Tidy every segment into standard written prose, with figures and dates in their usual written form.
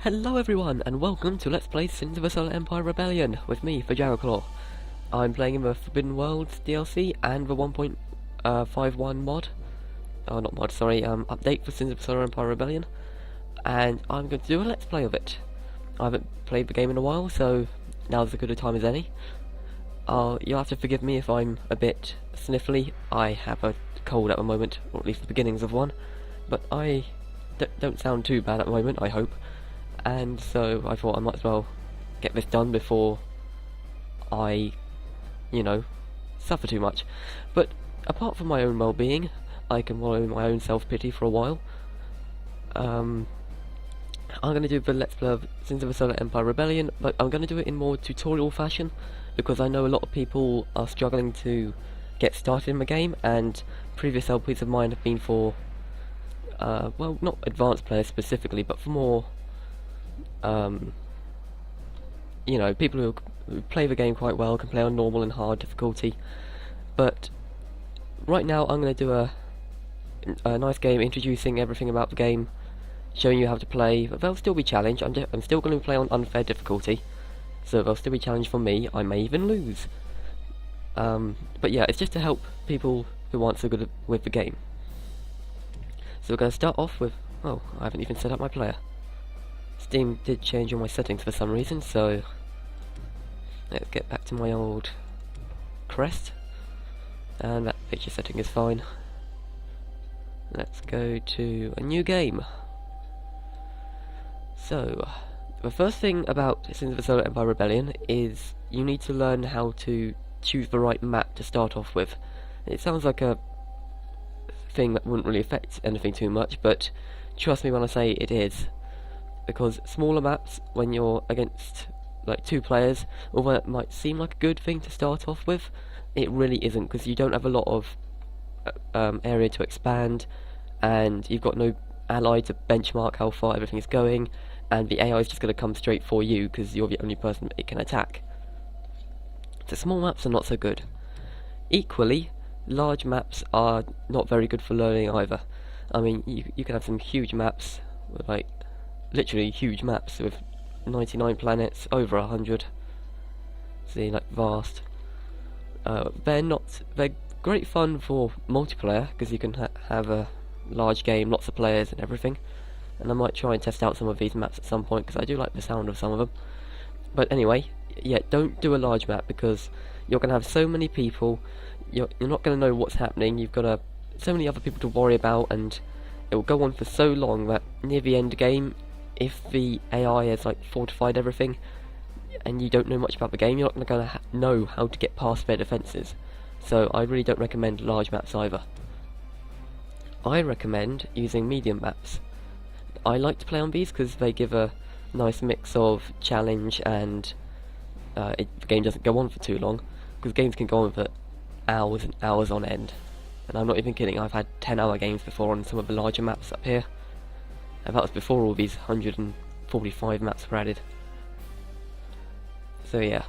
Hello everyone, and welcome to Let's Play Sins of a Solar Empire Rebellion with me, TheDragoclaw. I'm playing in the Forbidden Worlds DLC and the 1.51 mod. Oh, not mod, sorry, update for Sins of a Solar Empire Rebellion. And I'm going to do a Let's Play of it. I haven't played the game in a while, so now's as good a time as any. You'll have to forgive me if I'm a bit sniffly. I have a cold at the moment, or at least the beginnings of one. But I don't sound too bad at the moment, I hope. And so I thought I might as well get this done before I, suffer too much. But apart from my own well-being, I can wallow in my own self-pity for a while. I'm going to do the Let's Play of Sins of a Solar Empire Rebellion, but I'm going to do it in more tutorial fashion, because I know a lot of people are struggling to get started in the game, and previous LPs of mine have been for, well, not advanced players specifically, but for more people who play the game quite well, can play on normal and hard difficulty. But right now I'm going to do a nice game introducing everything about the game, showing you how to play. But there'll still be challenge. I'm still going to play on unfair difficulty, so there'll still be challenge for me. I may even lose. But yeah, it's just to help people who aren't so good with the game. So we're going to start off with... oh, I haven't even set up my player. Steam did change all my settings for some reason, so let's get back to my old crest, and that picture setting is fine. Let's go to a new game. So, the first thing about Sins of the Solar Empire Rebellion is you need to learn how to choose the right map to start off with. It sounds like a thing that wouldn't really affect anything too much, but trust me when I say it is. Because smaller maps, when you're against like two players, although it might seem like a good thing to start off with, it really isn't, because you don't have a lot of area to expand, and you've got no ally to benchmark how far everything is going, and the AI is just going to come straight for you because you're the only person it can attack. So small maps are not so good. Equally, large maps are not very good for learning either. I mean, you can have some huge maps with like literally huge maps with 99 planets, over 100. See, like vast. They're great fun for multiplayer because you can have a large game, lots of players and everything. And I might try and test out some of these maps at some point because I do like the sound of some of them. But anyway, yeah, don't do a large map because you're going to have so many people. You're not going to know what's happening. You've got so many other people to worry about, and it will go on for so long that near the end game, if the AI has like fortified everything and you don't know much about the game, you're not going to know how to get past their defences. So I really don't recommend large maps either. I recommend using medium maps. I like to play on these because they give a nice mix of challenge and the game doesn't go on for too long, because games can go on for hours and hours on end. And I'm not even kidding, I've had 10-hour games before on some of the larger maps up here. And that was before all these 145 maps were added. So yeah.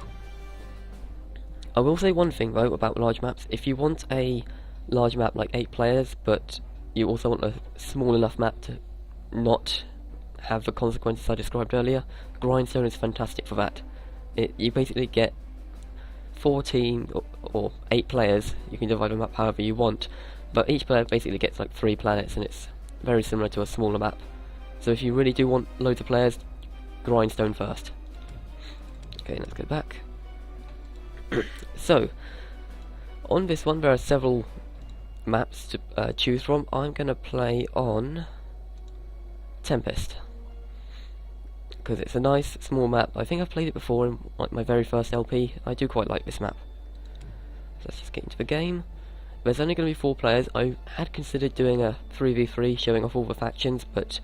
I will say one thing though about large maps. If you want a large map like 8 players, but you also want a small enough map to not have the consequences I described earlier, Grindstone is fantastic for that. You basically get 14 or 8 players. You can divide them up however you want, but each player basically gets like 3 planets, and it's very similar to a smaller map. So if you really do want loads of players, Grindstone first. Okay, let's go back. So, on this one there are several maps to choose from. I'm going to play on Tempest, because it's a nice small map. I think I've played it before in like my very first LP. I do quite like this map. So let's just get into the game. There's only going to be 4 players. I had considered doing a 3v3 showing off all the factions, but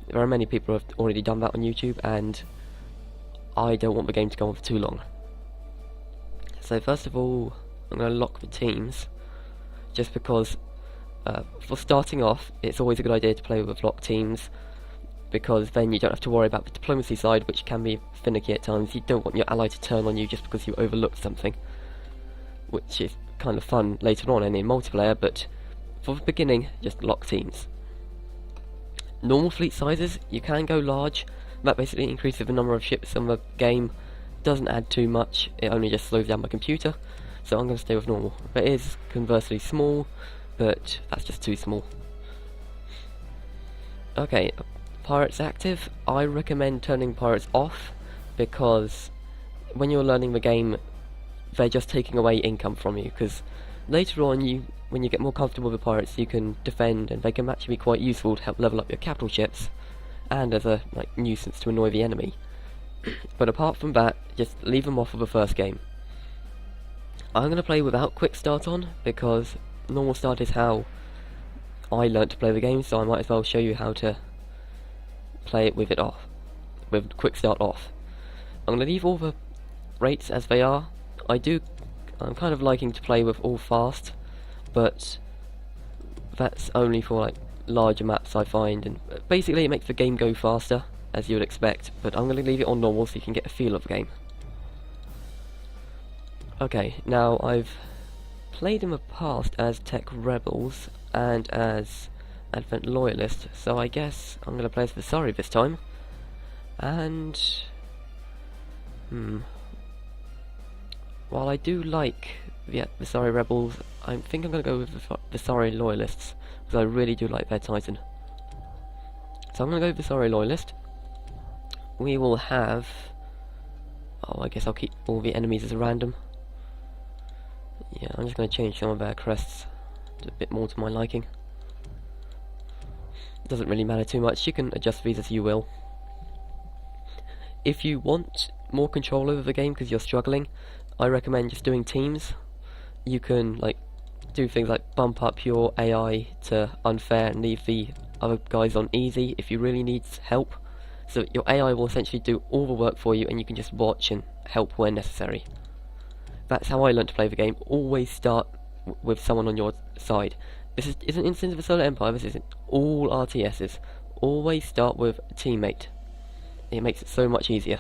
there are many people who have already done that on YouTube, and I don't want the game to go on for too long. So first of all, I'm going to lock the teams, just because for starting off, it's always a good idea to play with locked teams, because then you don't have to worry about the diplomacy side, which can be finicky at times. You don't want your ally to turn on you just because you overlooked something, which is kind of fun later on and in multiplayer, but for the beginning, just lock teams. normal fleet sizes, you can go large. That basically increases the number of ships on the game. Doesn't add too much, it only just slows down my computer. So I'm going to stay with normal. It is conversely small, but that's just too small. Okay, pirates active. I recommend turning pirates off, because when you're learning the game, they're just taking away income from you, because later on, when you get more comfortable with pirates, you can defend, and they can actually be quite useful to help level up your capital ships, and as a nuisance to annoy the enemy. But apart from that, just leave them off for the first game. I'm going to play without quick start on, because normal start is how I learnt to play the game, so I might as well show you how to play it with it off, with quick start off. I'm going to leave all the rates as they are. I'm kind of liking to play with all fast, but that's only for larger maps I find, and basically it makes the game go faster, as you would expect, but I'm going to leave it on normal so you can get a feel of the game. Okay, now I've played in the past as Tech Rebels and as Advent Loyalist, so I guess I'm going to play as Visari this time. And while I do like the Visari Rebels, I think I'm going to go with the Visari Loyalists, because I really do like their Titan. So I'm going to go with Visari Loyalist. We will have... oh, I guess I'll keep all the enemies as random. Yeah, I'm just going to change some of their crests a bit more to my liking. Doesn't really matter too much, you can adjust these as you will. If you want more control over the game because you're struggling, I recommend just doing teams. You can do things like bump up your AI to unfair and leave the other guys on easy if you really need help. So your AI will essentially do all the work for you and you can just watch and help where necessary. That's how I learned to play the game. Always start with someone on your side. This isn't in Sins of the Solar Empire, this is in all RTSs. Always start with a teammate. It makes it so much easier.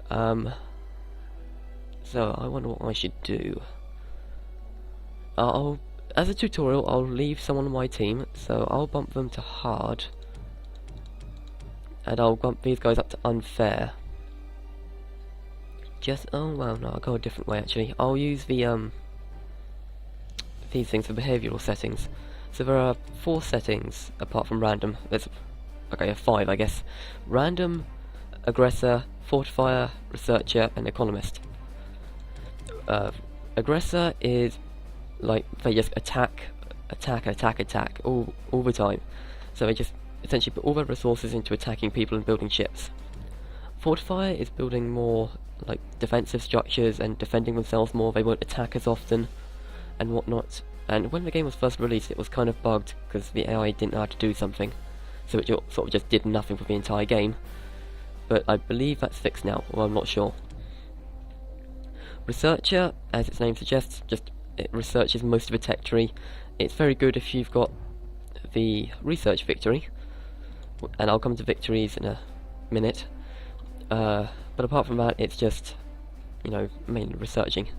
So I wonder what I should do. As a tutorial, I'll leave someone on my team, so I'll bump them to hard. And I'll bump these guys up to unfair. Oh well, no, I'll go a different way actually. I'll use the these things for behavioural settings. So there are 4 settings apart from random. There's 5 I guess. Random, aggressor, fortifier, researcher, and economist. Aggressor is they just attack all the time. So they just essentially put all their resources into attacking people and building ships. Fortifier is building more defensive structures and defending themselves more. They won't attack as often and whatnot. And when the game was first released, it was kind of bugged because the AI didn't know how to do something, so it sort of just did nothing for the entire game. But I believe that's fixed now, or I'm not sure. Researcher, as its name suggests, it researches most of the tech tree. It's very good if you've got the research victory, and I'll come to victories in a minute. But apart from that, it's just, mainly researching.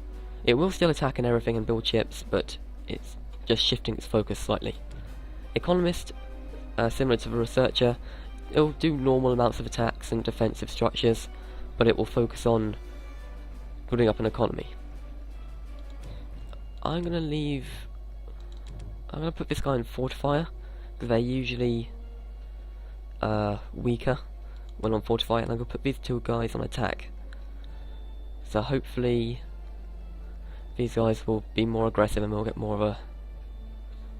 It will still attack and everything and build chips, but it's just shifting its focus slightly. Economist, similar to the researcher, it'll do normal amounts of attacks and defensive structures, but it will focus on building up an economy. I'm going to put this guy in fortifier, because they're usually weaker when on fortify, and I'm going to put these 2 guys on attack. So hopefully these guys will be more aggressive and we'll get more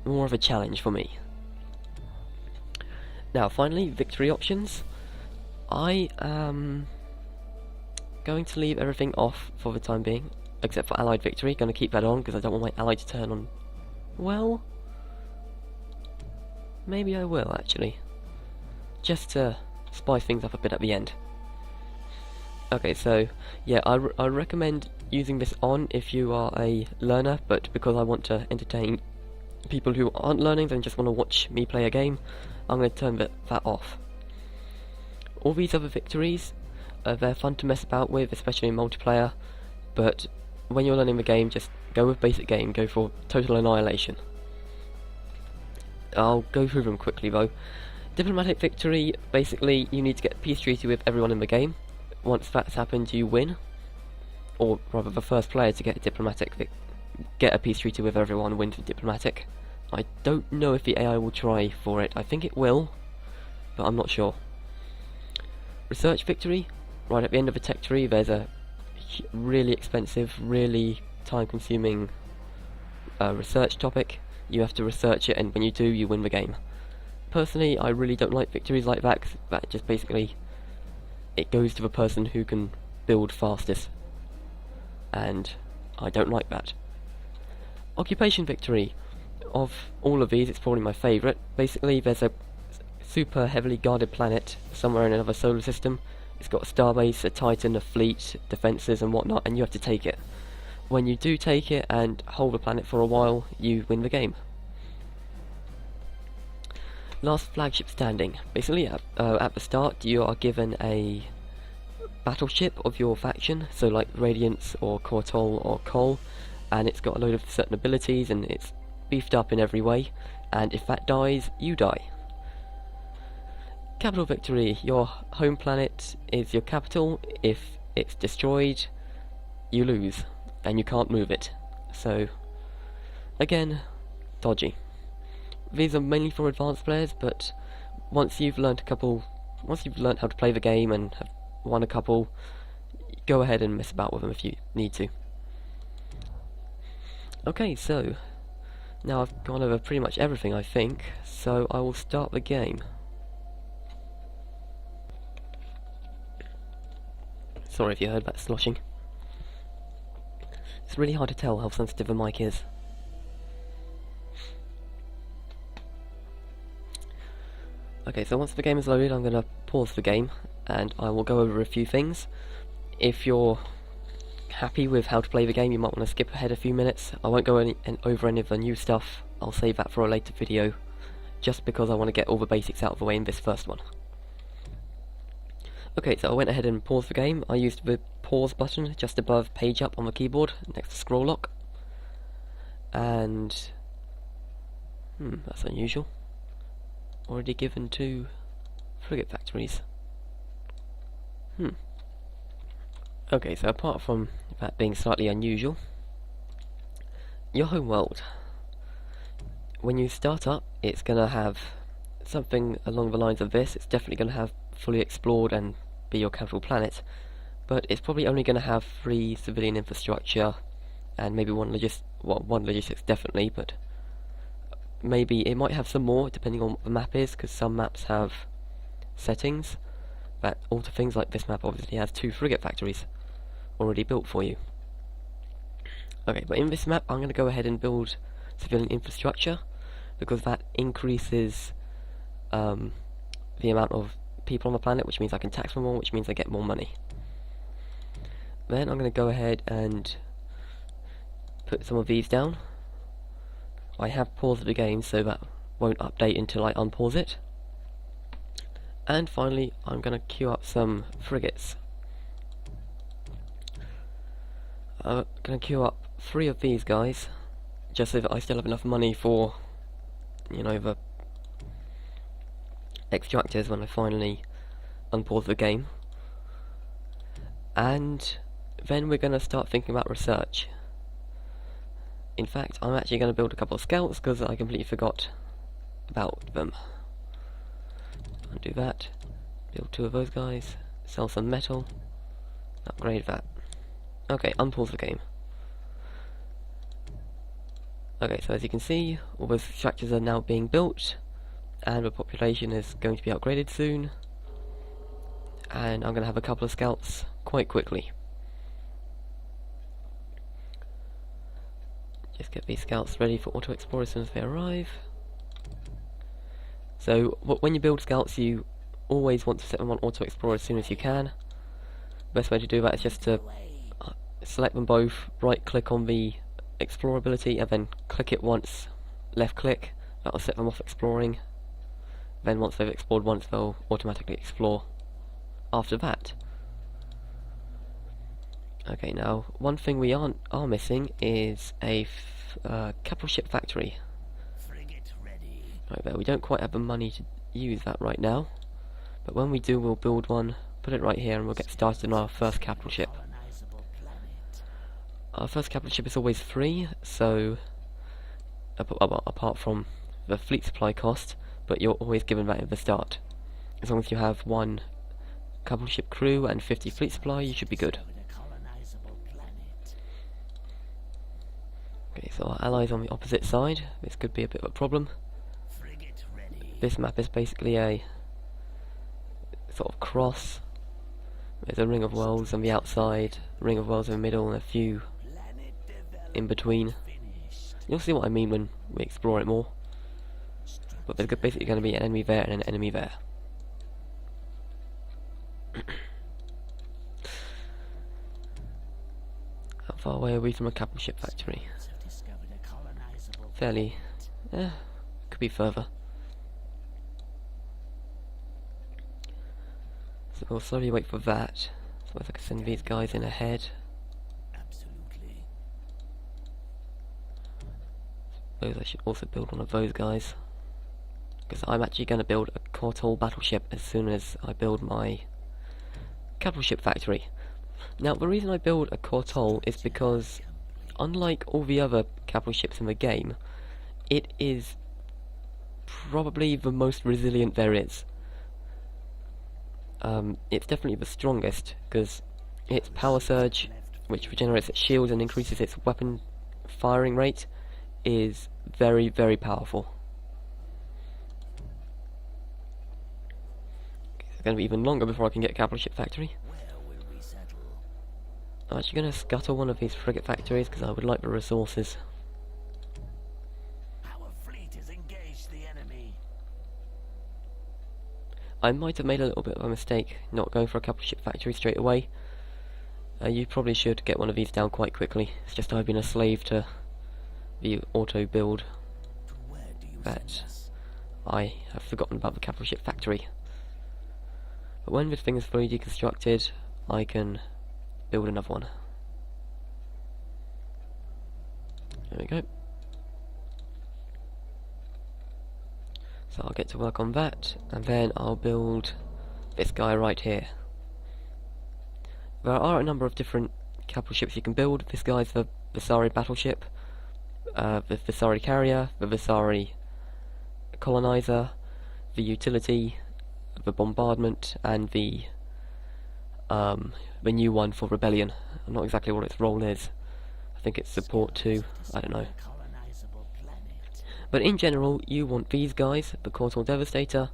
of a challenge for me. Now finally, victory options. I am going to leave everything off for the time being, except for allied victory. Going to keep that on because I don't want my ally to turn on. Well, maybe I will actually, just to spice things up a bit at the end. Okay, so yeah, I recommend using this on if you are a learner, but because I want to entertain people who aren't learning and just want to watch me play a game, I'm going to turn that off. All these other victories, they're fun to mess about with, especially in multiplayer, but when you're learning the game, just go with basic game, go for total annihilation. I'll go through them quickly though. Diplomatic victory, basically you need to get a peace treaty with everyone in the game. Once that's happened, you win. Or rather, the first player to get a peace treaty with everyone wins the diplomatic. I don't know if the AI will try for it. I think it will, but I'm not sure. Research victory, right at the end of the tech tree there's a really expensive, really time-consuming research topic. You have to research it, and when you do, you win the game. Personally, I really don't like victories like that, 'cause that just basically, it goes to the person who can build fastest, and I don't like that. Occupation victory. Of all of these, it's probably my favourite. Basically, there's a super heavily guarded planet somewhere in another solar system. It's got a starbase, a titan, a fleet, defences and whatnot, and you have to take it. When you do take it and hold the planet for a while, you win the game. Last flagship standing. Basically, at the start, you are given a battleship of your faction, so like Radiance or Cortol or Col, and it's got a load of certain abilities and it's beefed up in every way, and if that dies, you die. Capital victory. Your home planet is your capital. If it's destroyed, you lose, and you can't move it. So, again, dodgy. These are mainly for advanced players, but once you've learned how to play the game and have won a couple, go ahead and mess about with them if you need to. Okay, so now I've gone over pretty much everything, I think, so I will start the game. Sorry if you heard that sloshing. It's really hard to tell how sensitive the mic is. Okay, so once the game is loaded, I'm going to pause the game, and I will go over a few things. If you're happy with how to play the game, you might want to skip ahead a few minutes. I won't go over any of the new stuff. I'll save that for a later video, just because I want to get all the basics out of the way in this first one. Okay, so I went ahead and paused the game. I used the pause button just above page up on the keyboard, next to scroll lock. And that's unusual. Already given 2 frigate factories. Okay, so apart from that being slightly unusual, your home world. When you start up, it's going to have something along the lines of this. It's definitely going to have fully explored and be your capital planet, but it's probably only going to have 3 civilian infrastructure and maybe one logistics definitely, but maybe it might have some more depending on what the map is, because some maps have settings that alter things. Like this map obviously has 2 frigate factories already built for you. Okay, but in this map I'm going to go ahead and build civilian infrastructure, because that increases the amount of people on the planet, which means I can tax them more, which means I get more money. Then I'm going to go ahead and put some of these down. I have paused the game, so that won't update until I unpause it. And finally, I'm going to queue up some frigates. I'm going to queue up 3 of these guys, just so that I still have enough money for, you know, the extractors when I finally unpause the game. And then we're going to start thinking about research. In fact, I'm actually going to build a couple of scouts, because I completely forgot about them. I'll do that. Build 2 of those guys. Sell some metal. Upgrade that. Okay, unpause the game. Okay, so as you can see, all those structures are now being built, and the population is going to be upgraded soon. And I'm going to have a couple of scouts quite quickly. Just get these scouts ready for auto explore as soon as they arrive. So when you build scouts, you always want to set them on auto explore as soon as you can. The best way to do that is just to select them both, right click on the explore ability, and then click it once, left click. That will set them off exploring. Then once they've explored once, they'll automatically explore after that. Okay, now one thing we are missing is a capital ship factory. Right there, we don't quite have the money to use that right now, but when we do, we'll build one, put it right here, and we'll get started on our first capital ship. Our first capital ship is always free, so apart from the fleet supply cost, but you're always given that at the start. As long as you have one capital ship crew and 50 fleet supply, you should be good. Okay, so our allies on the opposite side. This could be a bit of a problem. This map is basically a sort of cross. There's a ring of worlds on the outside, a ring of worlds in the middle, and a few in between. You'll see what I mean when we explore it more. But there's basically going to be an enemy there and an enemy there. How far away are we from a capital ship factory? Fairly, could be further. So we'll slowly wait for that. So if I can send these guys in ahead. Suppose I should also build one of those guys, because I'm actually going to build a Cortal battleship as soon as I build my capital ship factory. Now, the reason I build a Cortal is because, unlike all the other capital ships in the game, it is probably the most resilient there is. It's definitely the strongest, because its power surge, which regenerates its shield and increases its weapon firing rate, is very, very powerful. It's going to be even longer before I can get a capital ship factory. I'm actually going to scuttle one of these frigate factories because I would like the resources. Our fleet has engaged the enemy. I might have made a little bit of a mistake not going for a capital ship factory straight away. You probably should get one of these down quite quickly. It's just I've been a slave to the auto build that I have forgotten about the capital ship factory. But when this thing is fully deconstructed, I can build another one. There we go. So I'll get to work on that, and then I'll build this guy right here. There are a number of different capital ships you can build. This guy's the Visari battleship, the Visari carrier, the Visari colonizer, the utility, the bombardment, and the new one for rebellion. I'm not exactly what its role is. I think it's support too. I don't know. But in general, you want these guys: the Cortal Devastator,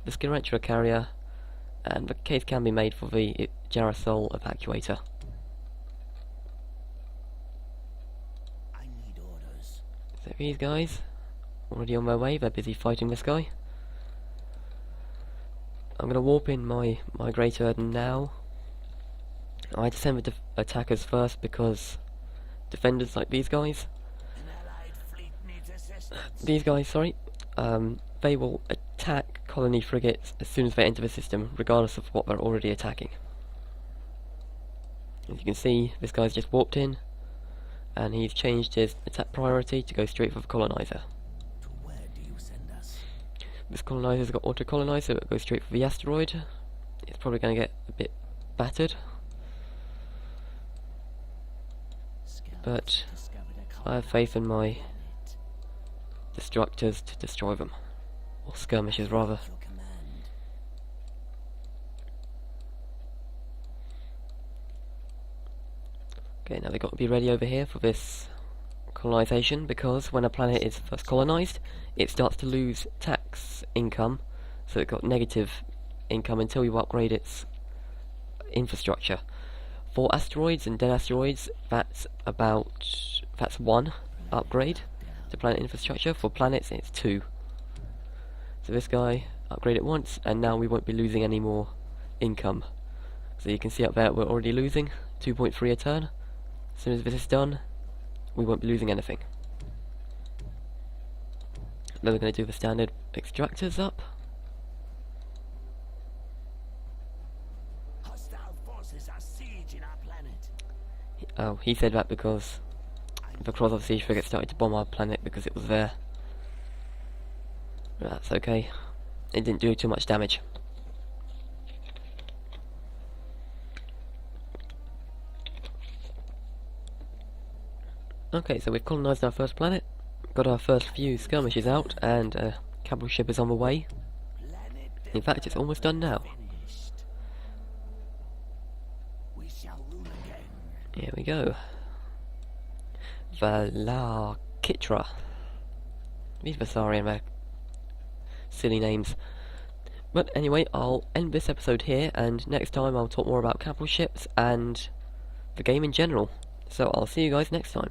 the Skirachra carrier, and the case can be made for the Jarasol evacuator. I need orders. So these guys, already on their way, they're busy fighting this guy. I'm going to warp in my Great now. I had to send the attackers first because defenders like these guys, they will attack colony frigates as soon as they enter the system, regardless of what they're already attacking. As you can see, this guy's just warped in, and he's changed his attack priority to go straight for the colonizer. To where do you send us? This colonizer's got auto-colonize, so it goes straight for the asteroid. It's probably going to get a bit battered, but I have faith in my destructors to destroy them, or skirmishers rather. Okay, now they've got to be ready over here for this colonization, because when a planet is first colonized, it starts to lose tax income, so it got negative income until you upgrade its infrastructure. For asteroids and dead asteroids, that's one upgrade to planet infrastructure. For planets, it's 2. So this guy, upgrade it once, and now we won't be losing any more income. So you can see up there we're already losing 2.3 a turn. As soon as this is done, we won't be losing anything. Then we're going to do the standard extractors up. Hostile forces are sieging our planet. Oh, he said that because the Cross of Siege frigate started to bomb our planet because it was there. That's okay. It didn't do too much damage. Okay, so we've colonised our first planet, got our first few skirmishes out, and a capital ship is on the way. Planet In fact, it's almost done now. finished. We shall rule again. Here we go. Valakitra. These Vasarian are silly names. But anyway, I'll end this episode here, and next time I'll talk more about capital ships and the game in general. So I'll see you guys next time.